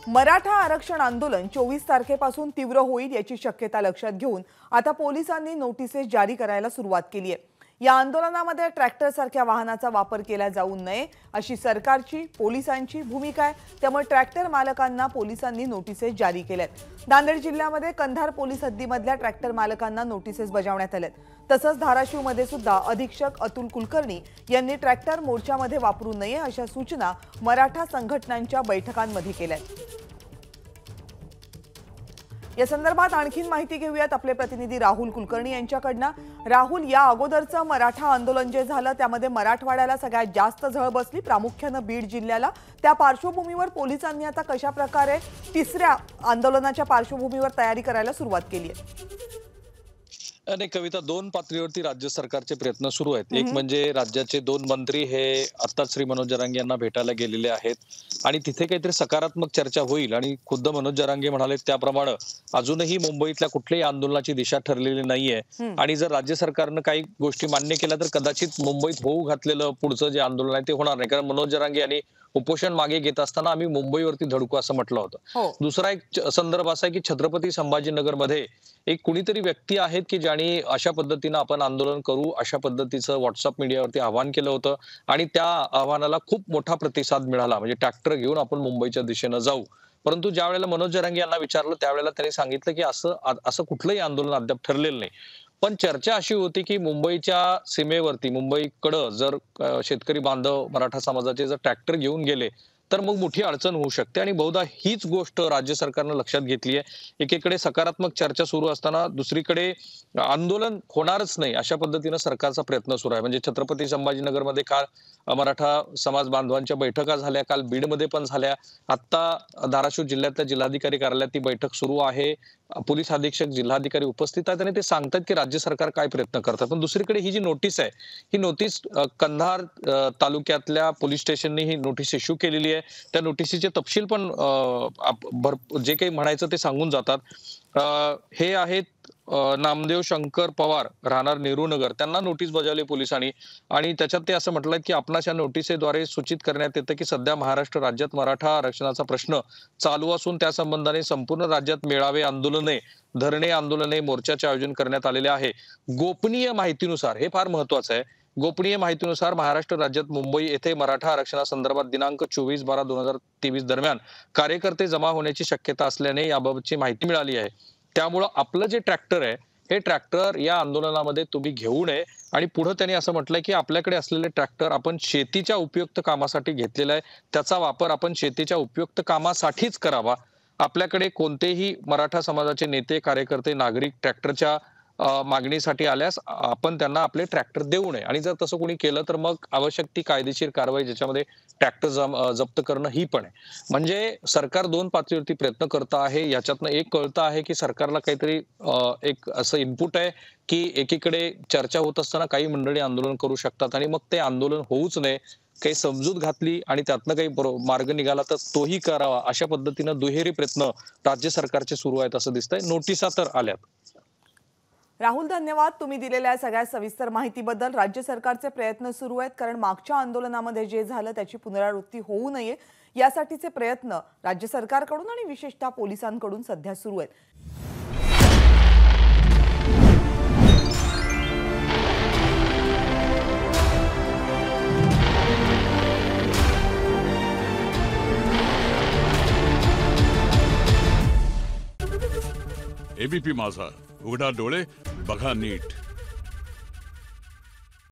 मराठा आरक्षण आंदोलन 24 तारखेपासून तीव्र होईल याची शक्यता लक्षात घेऊन आता पोलिसांनी नोटिसेस जारी करायला सुरुवात केली आहे। या आंदोलनामध्ये ट्रॅक्टर सारख्या वाहनाचा वापर केला जाऊ नये अशी सरकारची पोलिसांची भूमिका आहे। त्यामुळे ट्रॅक्टर मालकांना पोलिसांनी नोटिसेस जारी केल्यात। नांदेड जिल्ह्यामध्ये कंधार पोलीस हद्दीमधल्या ट्रॅक्टर मालकांना नोटिसेस बजावण्यात आल्यात। तसंच धाराशिवमध्ये सुद्धा अधीक्षक अतुल कुलकर्णी यांनी ट्रॅक्टर मोर्चामध्ये वापरू नये अशा सूचना मराठा संघटनांच्या बैठकांमध्ये केल्यात। या संदर्भात आणखीन माहिती घेऊयात आपले प्रतिनिधी राहुल कुलकर्णी यांच्याकडनं। राहुल, या अगोदरचं मराठा आंदोलन जे झालं त्यामध्ये मराठवाड्याला सगळ्यात जास्त झळ बसली, प्रामुख्याने बीड जिल्ह्याला। त्या पार्श्वभूमीवर पोलिसांनी आता कशा प्रकारे तिसऱ्या आंदोलनाच्या पार्श्वभूमीवर तयारी करायला सुरुवात केली आहे? आणि कविता, दोन पातळीवरती राज्य सरकारचे प्रयत्न सुरू आहेत। एक म्हणजे राज्याचे दोन मंत्री हे आता श्री मनोज जरांगे यांना भेटायला गेलेले आहेत आणि तिथे काहीतरी सकारात्मक चर्चा होईल। आणि खुद्द मनोज जरांगे म्हणाले त्याप्रमाणे अजूनही मुंबईतल्या कुठल्याही आंदोलनाची दिशा ठरलेली नाहीये आणि जर राज्य सरकारनं काही गोष्टी मान्य केल्या तर कदाचित मुंबईत होऊ घातलेलं पुढचं जे आंदोलन आहे ते होणार नाही। कारण मनोज जरांगे यांनी उपोषण मागे घेत असताना आम्ही मुंबईवरती धडकू असं म्हटलं होतं। दुसरा एक संदर्भ असा आहे की छत्रपती संभाजीनगर मध्ये एक कुणीतरी व्यक्ती आहेत की ज्यांनी अशा पद्धतीनं आपण आंदोलन करू अशा पद्धतीचं व्हॉट्सअप मीडियावरती आवाहन केलं होतं आणि त्या आव्हानाला खूप मोठा प्रतिसाद मिळाला। म्हणजे ट्रॅक्टर घेऊन आपण मुंबईच्या दिशेनं जाऊ। परंतु ज्या वेळेला मनोज जरांगे यांना विचारलं त्यावेळेला त्यांनी सांगितलं की असं कुठलंही आंदोलन अद्याप ठरलेलं नाही। पण चर्चा अशी होती की मुंबईच्या सीमेवरती मुंबईकडे जर शेतकरी बांधव मराठा समाजाचे जर ट्रॅक्टर घेऊन गेले तर मग मोठी अडचण होऊ शकते आणि बहुधा हीच गोष्ट राज्य सरकारनं लक्षात घेतली आहे। एकीकडे सकारात्मक चर्चा सुरू असताना दुसरीकडे आंदोलन होणारच नाही अशा पद्धतीनं सरकारचा प्रयत्न सुरू आहे। म्हणजे छत्रपती संभाजीनगरमध्ये काल मराठा समाज बांधवांच्या बैठका झाल्या, काल बीडमध्ये पण झाल्या, आता धाराशिव जिल्ह्यातल्या जिल्हाधिकारी कार्यालयात ती बैठक सुरू आहे। पोलीस अधीक्षक जिल्हाधिकारी उपस्थित आहेत आणि ते सांगतात की राज्य सरकार काय प्रयत्न करतात। पण दुसरीकडे ही जी नोटीस आहे ही नोटीस कंधार तालुक्यातल्या पोलीस स्टेशनने ही नोटीस इश्यू केलेली आहे। त्या नोटिसीचे तपशील पण जे काही म्हणायचं ते सांगून जातात। हे आहेत नामदेव शंकर पवार राहणार नेहरूनगर, त्यांना नोटीस बजावली पोलिसांनी आणि त्याच्यात ते असं म्हटलं की आपणाच्या नोटिसेद्वारे सूचित करण्यात येतं की सध्या महाराष्ट्र राज्यात मराठा आरक्षणाचा प्रश्न चालू असून त्या संबंधाने संपूर्ण राज्यात मेळावे, आंदोलने, धरणे, आंदोलने, मोर्चाचे आयोजन करण्यात आलेले आहे। गोपनीय माहितीनुसार, हे फार महत्वाचं आहे, गोपनीय माहितीनुसार महाराष्ट्र राज्यात मुंबई येथे मराठा आरक्षणासंदर्भात दिनांक 24/12/2023 दरम्यान कार्यकर्ते जमा होण्याची शक्यता असल्याने याबाबतची माहिती मिळाली आहे। त्यामुळे आपलं जे ट्रॅक्टर आहे हे ट्रॅक्टर या आंदोलनामध्ये तुम्ही घेऊ नये आणि पुढे त्यांनी असं म्हटलंय की आपल्याकडे असलेले ट्रॅक्टर आपण शेतीच्या उपयुक्त कामासाठी घेतलेला आहे, त्याचा वापर आपण शेतीच्या उपयुक्त कामासाठीच करावा। आपल्याकडे कोणतेही मराठा समाजाचे नेते, कार्यकर्ते, नागरिक ट्रॅक्टरच्या मागणीसाठी आल्यास आपण त्यांना आपले ट्रॅक्टर देऊ नये आणि जर तसं कोणी केलं तर मग आवश्यक ती कायदेशीर कारवाई, ज्याच्यामध्ये ट्रॅक्टर जप्त करणं ही पण आहे। म्हणजे सरकार दोन पातळीवरती प्रयत्न करत आहे। याच्यातनं एक कळतं आहे की सरकारला काहीतरी एक असं इनपुट आहे की एकीकडे चर्चा होत असताना काही मंडळी आंदोलन करू शकतात आणि मग ते आंदोलन होऊच नये, काही समजूत घातली आणि त्यातनं काही मार्ग निघाला तर तोही करावा, अशा पद्धतीनं दुहेरी प्रयत्न राज्य सरकारचे सुरू आहेत असं दिसतंय। नोटिसा तर आल्यात। राहुल, धन्यवाद तुम्ही दिलेल्या सगळ्या सविस्तर माहितीबद्दल। राज्य सरकारचे प्रयत्न सुरू आहेत कारण मागच्या आंदोलनामध्ये जे झालं त्याची पुनरावृत्ती होऊ नये यासाठीचे प्रयत्न राज्य सरकारकडून आणि विशेषतः पोलिसांकडून सध्या सुरू आहेत। एबीपी माझा, उघडा डोळे बघा नीट।